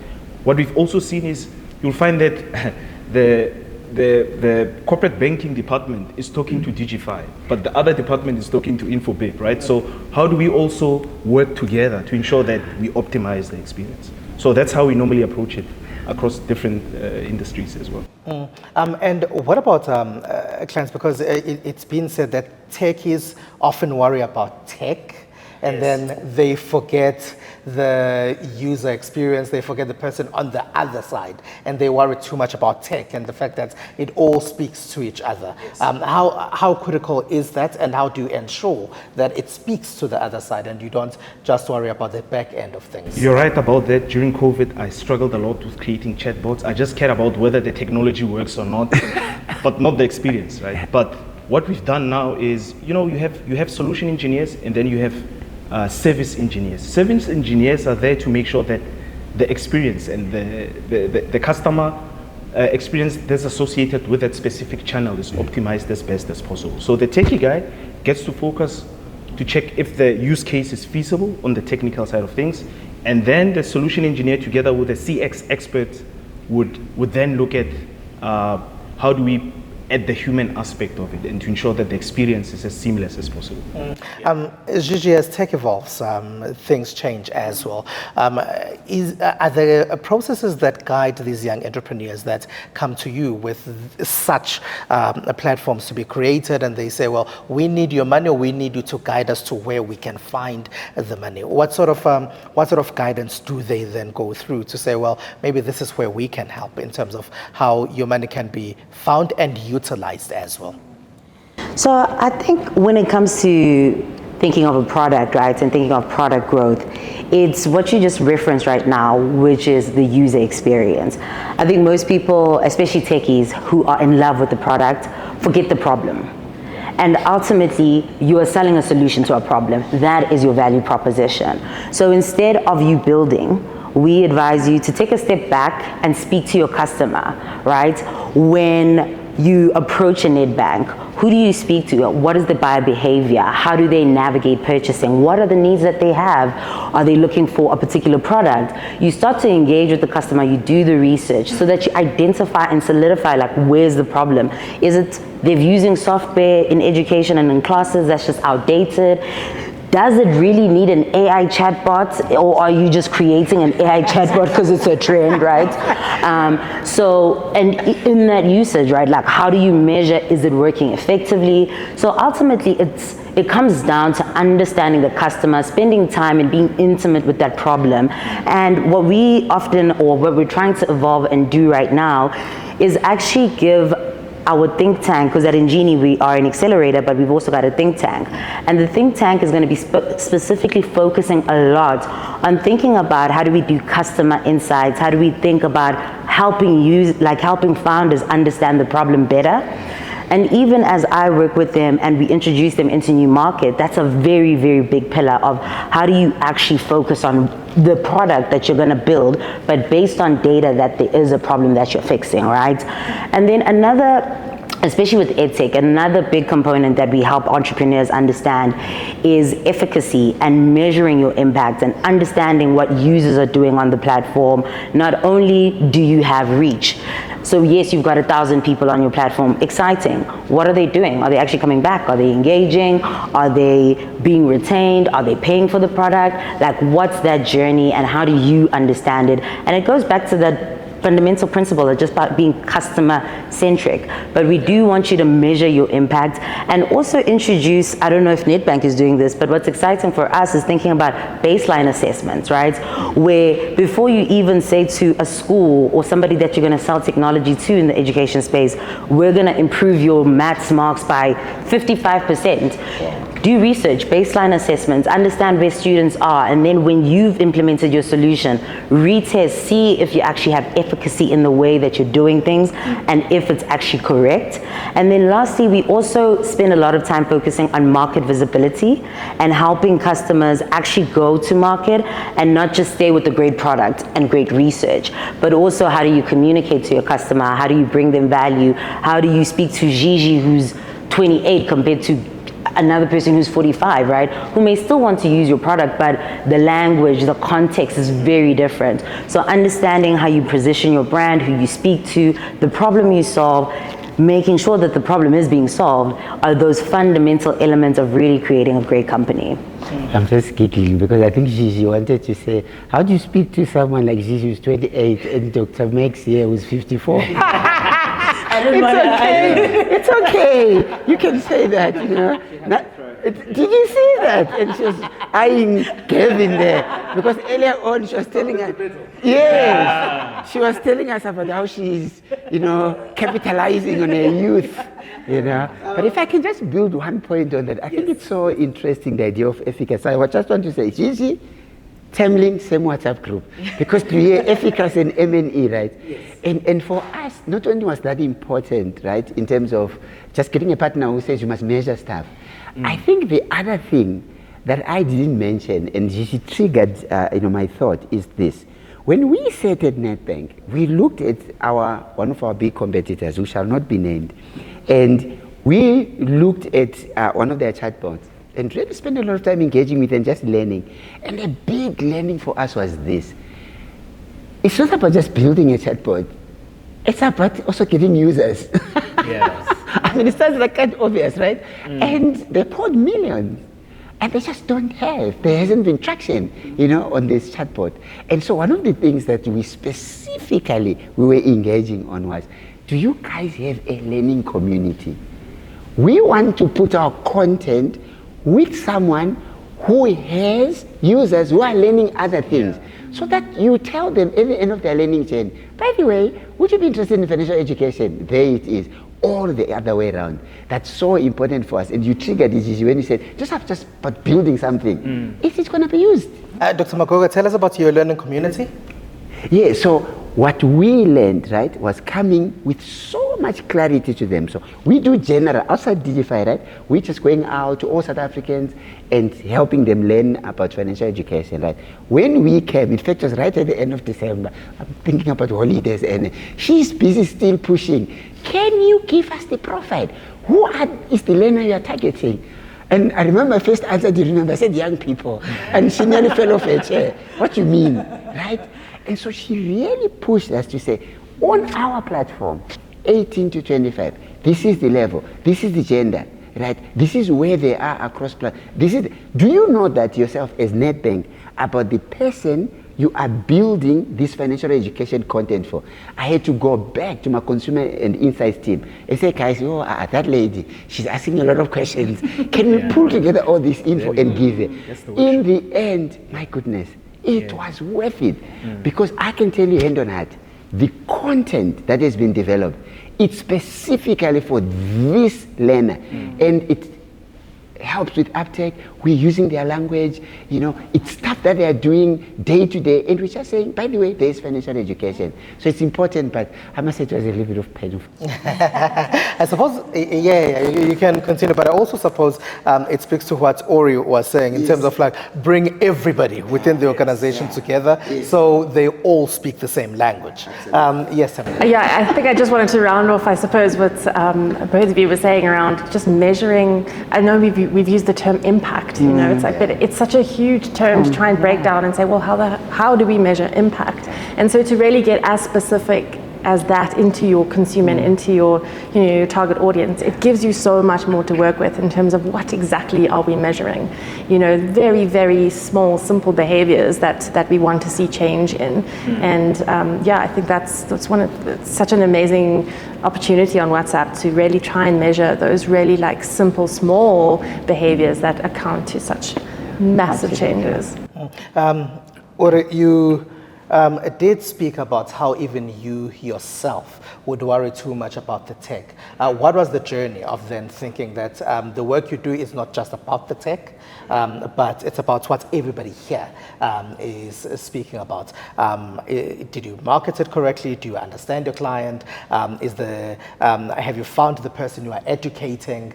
What we've also seen is you'll find that the corporate banking department is talking to Digify, but the other department is talking to Infobip, right? So how do we also work together to ensure that we optimize the experience? So that's how we normally approach it across different industries as well. And what about clients? Because it's been said that techies often worry about tech, and then they forget the user experience, they forget the person on the other side, and they worry too much about tech and the fact that it all speaks to each other. How critical is that, and how do you ensure that it speaks to the other side and you don't just worry about the back end of things? You're right about that. During COVID, I struggled a lot with creating chatbots. I just cared about whether the technology works or not, but not the experience, right? But what we've done now is, you have solution engineers, and then you have service engineers. Service engineers are there to make sure that the experience and the customer experience that's associated with that specific channel is optimized as best as possible. So the techie guy gets to focus to check if the use case is feasible on the technical side of things, and then the solution engineer together with the CX expert would then look at how do we add the human aspect of it and to ensure that the experience is as seamless as possible. Gigi, as tech evolves, things change as well. Are there processes that guide these young entrepreneurs that come to you with such platforms to be created, and they say, well, we need your money, or we need you to guide us to where we can find the money? What sort of guidance do they then go through to say, well, maybe this is where we can help in terms of how your money can be found and utilized as well? So I think when it comes to thinking of a product, right, and thinking of product growth, it's what you just referenced right now, which is the user experience. I think most people, especially techies who are in love with the product, forget the problem. And ultimately, you are selling a solution to a problem. That is your value proposition. So instead of you building, we advise you to take a step back and speak to your customer, right? When you approach a Nedbank, who do you speak to? What is the buyer behavior? How do they navigate purchasing? What are the needs that they have? Are they looking for a particular product? You start to engage with the customer, you do the research so that you identify and solidify, like, where's the problem? Is it they're using software in education and in classes that's just outdated? Does it really need an AI chatbot, or are you just creating an AI chatbot because it's a trend, right? And in that usage, right, like, how do you measure, is it working effectively? So ultimately, it comes down to understanding the customer, spending time and being intimate with that problem. And what we often, or what we're trying to evolve and do right now, is actually give our think tank, because at Injini we are an accelerator, but we've also got a think tank. And the think tank is going to be specifically focusing a lot on thinking about how do we do customer insights, how do we think about helping founders understand the problem better. And even as I work with them and we introduce them into new market, that's a very, very big pillar of how do you actually focus on the product that you're going to build, but based on data that there is a problem that you're fixing, right? And then especially with EdTech, another big component that we help entrepreneurs understand is efficacy and measuring your impact and understanding what users are doing on the platform. Not only do you have reach, so yes, you've got 1,000 people on your platform, exciting. What are they doing? Are they actually coming back? Are they engaging? Are they being retained? Are they paying for the product? Like, what's that journey and how do you understand it? And it goes back to that fundamental principle of just about being customer centric. But we do want you to measure your impact and also introduce, I don't know if Nedbank is doing this, but what's exciting for us is thinking about baseline assessments, right? Where before you even say to a school or somebody that you're going to sell technology to in the education space, we're going to improve your maths marks by 55%. Do research, baseline assessments, understand where students are, and then when you've implemented your solution, retest, see if you actually have efficacy in the way that you're doing things and if it's actually correct. And then lastly, we also spend a lot of time focusing on market visibility and helping customers actually go to market and not just stay with a great product and great research, but also how do you communicate to your customer, how do you bring them value, how do you speak to Gigi who's 28 compared to another person who's 45, right? Who may still want to use your product, but the language, the context is very different. So understanding how you position your brand, who you speak to, the problem you solve, making sure that the problem is being solved are those fundamental elements of really creating a great company. I'm just giggling because I think Gigi wanted to say, how do you speak to someone like Gigi who's 28 and Dr. Max here who's 54? It's okay. You can say that, you know. Did you see that? And she was eyeing Gavin there because earlier on she was telling us, yes, she was telling us about how she's, you know, capitalizing on her youth, you know. But if I can just build one point on that, I think it's so interesting, the idea of efficacy. I just want to say, Gigi, Tamlyn, same WhatsApp group, because to hear efficacy and M&E, right? Yes. And for us, not only was that important, right, in terms of just getting a partner who says you must measure stuff. I think the other thing that I didn't mention, and Gigi triggered, my thought, is this. When we sat at Nedbank, we looked at one of our big competitors, who shall not be named, and we looked at one of their chatbots. And really spend a lot of time engaging with and just learning. And a big learning for us was this. It's not about just building a chatbot. It's about also getting users. Yes. I mean, it sounds like kind of obvious, right? And they poured millions. And they just don't have. There hasn't been traction, you know, on this chatbot. And so one of the things that we were engaging on was, do you guys have a learning community? We want to put our content with someone who has users who are learning other things, so that you tell them at the end of their learning chain, by the way, would you be interested in financial education? There it is, or the other way around. That's so important for us. And you triggered it when you said, just about building something. It's going to be used. Dr. Magwegwe, tell us about your learning community. Yeah, so what we learned, right, was coming with so much clarity to them. So we do general, outside Digify, right, we're just going out to all South Africans and helping them learn about financial education, right. When we came, in fact, it was right at the end of December, I'm thinking about holidays, and she's busy still pushing. Can you give us the profile? Who is the learner you're targeting? And I remember my first answer, do you remember? I said, young people. And she nearly fell off her chair. What do you mean, right? And so she really pushed us to say, on our platform, 18 to 25, this is the level, this is the gender, right? This is where they are across do you know that yourself as Nedbank about the person you are building this financial education content for? I had to go back to my consumer and insights team and say, guys, that lady, she's asking a lot of questions. Can we pull together all this info and give it? In the end, my goodness, it was worth it, because I can tell you hand on heart, the content that has been developed It's specifically for this learner, and it helps with uptake. We're using their language, it's stuff that they are doing day to day, and we're just saying, by the way, there's financial education. So it's important, but I must say it was a little bit of pain. I suppose, you can continue, but I also suppose it speaks to what Ori was saying in terms of like bring everybody within the organization together so they all speak the same language. Yes, Tamlyn. Yeah, I think I just wanted to round off, I suppose, what both of you were saying around just measuring. I know we've used the term impact. It's like, but it's such a huge term to try and break down and say, well, how do we measure impact? And so to really get as specific as that into your consumer and into your, your target audience, it gives you so much more to work with in terms of what exactly are we measuring. Very, very small, simple behaviors that we want to see change in. And I think that's such an amazing opportunity on WhatsApp to really try and measure those really like simple, small behaviors that account to such massive changes. Or you did speak about how even you yourself would worry too much about the tech. What was the journey of then thinking that the work you do is not just about the tech, but it's about what everybody here is speaking about? Did you market it correctly? Do you understand your client? Have you found the person you are educating?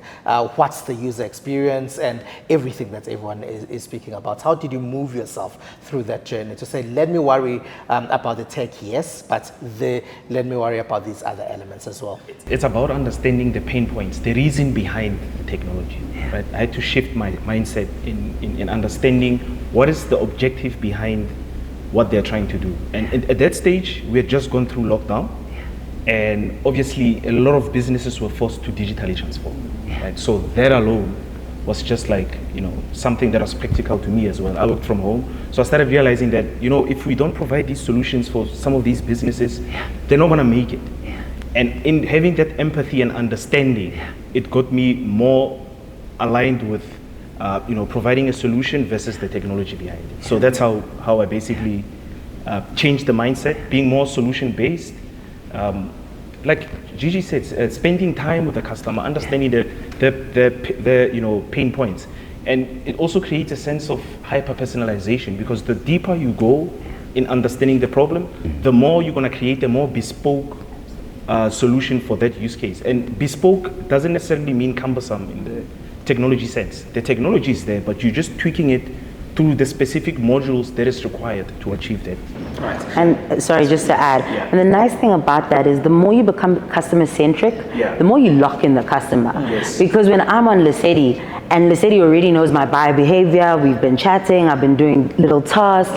What's the user experience and everything that everyone is speaking about? How did you move yourself through that journey to say, let me worry about the tech, yes, but let me worry about these other elements as well? It's about understanding the pain points, the reason behind the technology. Right? I had to shift my mindset in understanding what is the objective behind what they're trying to do. And at that stage, we had just gone through lockdown, and obviously a lot of businesses were forced to digitally transform. Right? So that alone was just like, something that was practical to me as well. I worked from home. So I started realizing that, if we don't provide these solutions for some of these businesses, they're not gonna make it. And in having that empathy and understanding, it got me more aligned with, providing a solution versus the technology behind it. So that's how I basically changed the mindset, being more solution-based. Like Gigi said, spending time with the customer, understanding the pain points. And it also creates a sense of hyper-personalization, because the deeper you go in understanding the problem, the more you're going to create a more bespoke solution for that use case. And bespoke doesn't necessarily mean cumbersome in the technology sense. The technology is there, but you're just tweaking it through the specific modules that is required to achieve that. Right. And sorry, just to add, and the nice thing about that is the more you become customer centric, the more you lock in the customer. Yes. Because when I'm on Lesedi, and Lesedi already knows my buyer behavior, we've been chatting, I've been doing little tasks.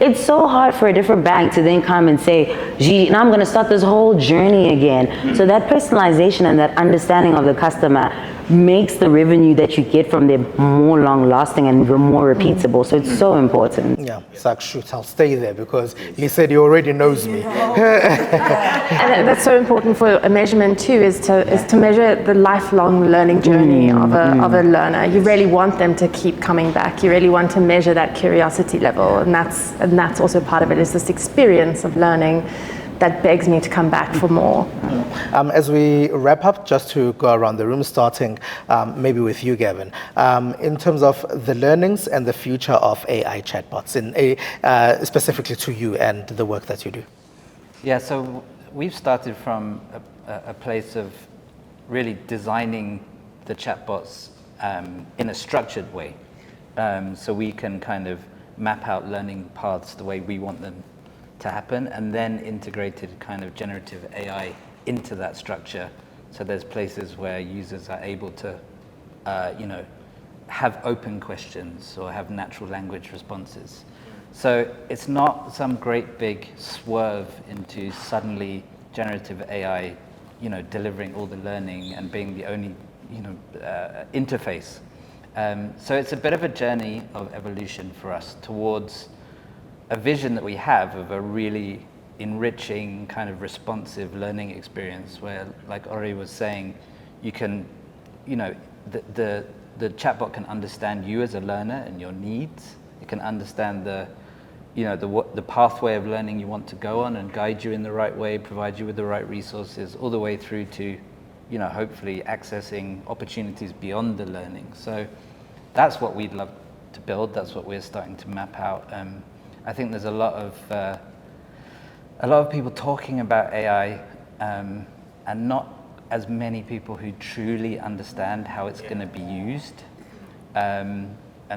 It's so hard for a different bank to then come and say, gee, now I'm going to start this whole journey again. So that personalization and that understanding of the customer makes the revenue that you get from them more long lasting and more repeatable. So it's so important. Yeah, it's like, shoot, I'll stay there because he said he already knows me. And that's so important for a measurement too, is to measure the lifelong learning journey of a learner. You really want them to keep coming back. You really want to measure that curiosity level, and that's also part of it, is this experience of learning that begs me to come back for more. As we wrap up, just to go around the room, starting maybe with you, Gavin, in terms of the learnings and the future of AI chatbots, specifically to you and the work that you do. Yeah, so we've started from a place of really designing the chatbots in a structured way. So we can kind of map out learning paths the way we want them to happen, and then integrated kind of generative AI into that structure. So there's places where users are able to, have open questions or have natural language responses. So it's not some great big swerve into suddenly generative AI, delivering all the learning and being the only, interface. So it's a bit of a journey of evolution for us towards a vision that we have of a really enriching kind of responsive learning experience where, like Ori was saying, you can, the chatbot can understand you as a learner and your needs. It can understand the the pathway of learning you want to go on and guide you in the right way, provide you with the right resources, all the way through to, hopefully accessing opportunities beyond the learning. So that's what we'd love to build. That's what we're starting to map out. I think there's a lot of people talking about AI, and not as many people who truly understand how it's going to be used. And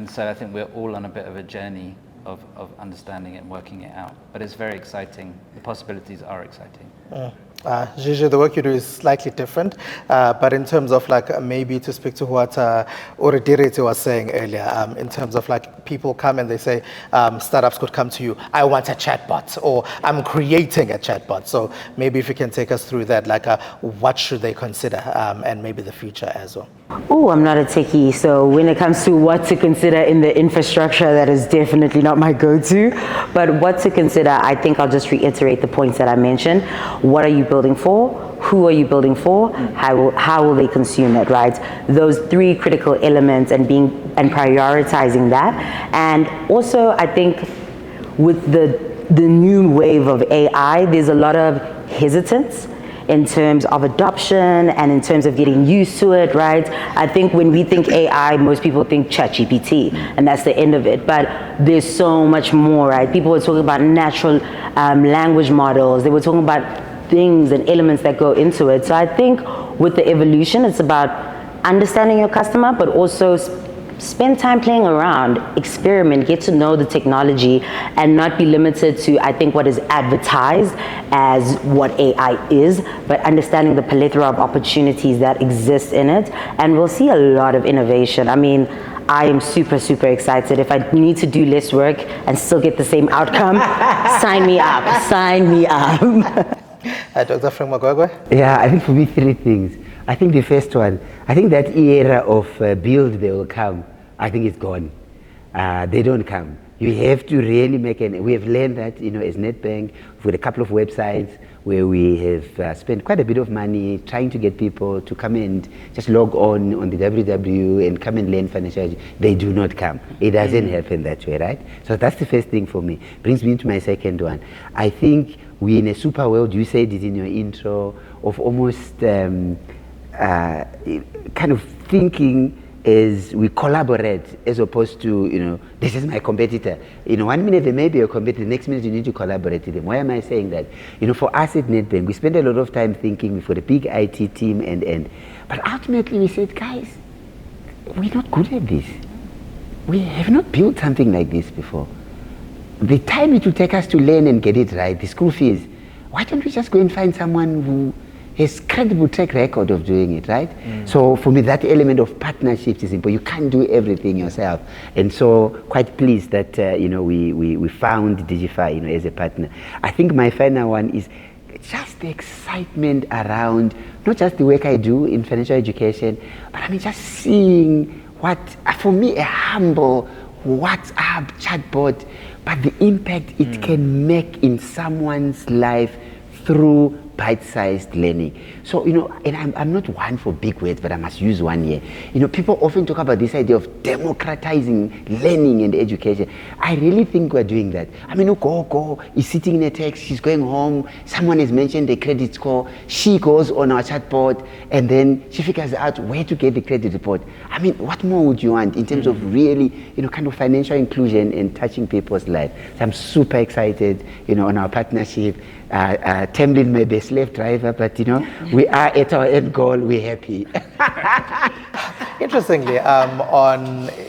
so I think we're all on a bit of a journey of understanding it and working it out. But it's very exciting. The possibilities are exciting. Gigi, the work you do is slightly different, but in terms of maybe to speak to what Orediretse was saying earlier, in terms of people come and they say, startups could come to you, I want a chatbot, or I'm creating a chatbot. So maybe if you can take us through that, what should they consider, and maybe the future as well. Oh, I'm not a techie, so when it comes to what to consider in the infrastructure, that is definitely not my go-to. But what to consider, I think I'll just reiterate the points that I mentioned. What are you building for? Who are you building for? How will they consume it, right? Those three critical elements, and prioritizing that. And also, I think with the new wave of AI, there's a lot of hesitance in terms of adoption and in terms of getting used to it, right? I think when we think AI, most people think ChatGPT, and that's the end of it. But there's so much more, right? People were talking about natural language models. They were talking about things and elements that go into it. So I think with the evolution, it's about understanding your customer, but also spend time playing around, experiment, get to know the technology, and not be limited to, I think, what is advertised as what AI is, but understanding the plethora of opportunities that exist in it. And we'll see a lot of innovation. I mean, I am super, super excited. If I need to do less work and still get the same outcome, sign me up, sign me up. Dr. Frank Magwegwe? Yeah, I think for me, three things. I think the first one, I think that era of build, they will come, I think it's gone. They don't come. You have to really we have learned that, as Nedbank, with a couple of websites where we have spent quite a bit of money trying to get people to come and just log on the WW and come and learn financial. They do not come. It doesn't happen that way, right? So that's the first thing for me. Brings me into my second one. I think we're in a super world, you said it in your intro, of almost kind of thinking is we collaborate as opposed to, this is my competitor. 1 minute they may be your competitor, the next minute you need to collaborate with them. Why am I saying that? For us at Nedbank, we spend a lot of time thinking for the big IT team but ultimately we said, guys, we're not good at this. We have not built something like this before. The time it will take us to learn and get it right, the school fees, why don't we just go and find someone who has credible track record of doing it, right? So for me, that element of partnerships is important. You can't do everything yourself. And so quite pleased that, we found Digify, as a partner. I think my final one is just the excitement around, not just the work I do in financial education, but just seeing what, for me, a humble WhatsApp chatbot, but the impact it can make in someone's life through bite-sized learning. So, and I'm not one for big words, but I must use one here. People often talk about this idea of democratizing learning and education. I really think we're doing that. Ngcobo is sitting in a text, she's going home, someone has mentioned the credit score, she goes on our chatbot, and then she figures out where to get the credit report. What more would you want in terms of really, kind of financial inclusion and touching people's lives? So I'm super excited, on our partnership. Tamlyn may be a slave driver, but we are at our end goal, we're happy. Interestingly,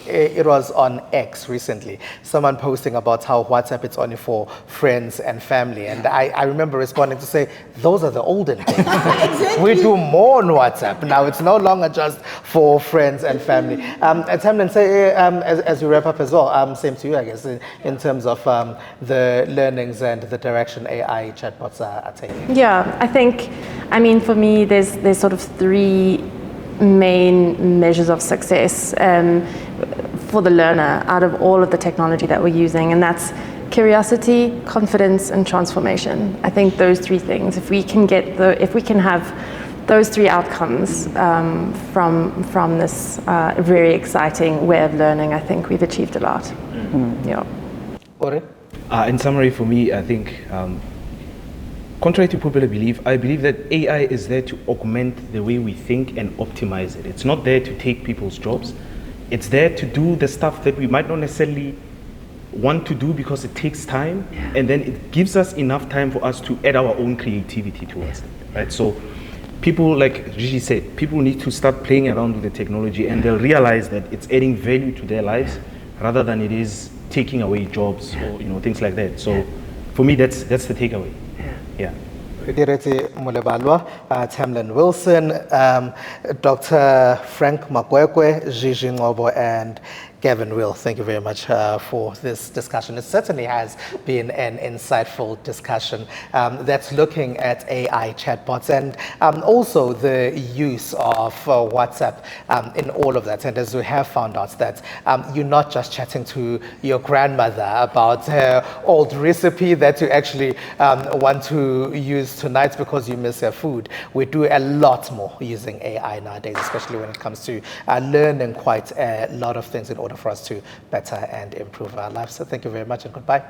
it was on X recently, someone posting about how WhatsApp it's only for friends and family, and I remember responding to say, those are the olden days. Exactly. We do more on WhatsApp now. It's no longer just for friends and family. Tamlyn, say as we wrap up as well, same to you, I guess, in terms of the learnings and the direction AI chatbots are taking. Yeah, I think, for me, there's sort of three main measures of success for the learner out of all of the technology that we're using, and that's curiosity, confidence, and transformation. I think those three things, if we can have those three outcomes from this very exciting way of learning, I think we've achieved a lot. Yeah. Ore? In summary, for me, I think, contrary to popular belief, I believe that AI is there to augment the way we think and optimize it. It's not there to take people's jobs. It's there to do the stuff that we might not necessarily want to do because it takes time, and then it gives us enough time for us to add our own creativity towards it, right? So people, like Gigi said, people need to start playing around with the technology, and they'll realize that it's adding value to their lives rather than it is taking away jobs or things like that. So for me, that's the takeaway. Yeah. Orediretse Molebaloa, Tamlyn Wilson, Dr. Frank Magwegwe, Gigi Ngcobo, and Gavin Weale, thank you very much for this discussion. It certainly has been an insightful discussion that's looking at AI chatbots and also the use of WhatsApp in all of that. And as we have found out that you're not just chatting to your grandmother about her old recipe that you actually want to use tonight because you miss her food. We do a lot more using AI nowadays, especially when it comes to learning quite a lot of things in order for us to better and improve our lives. So thank you very much and goodbye.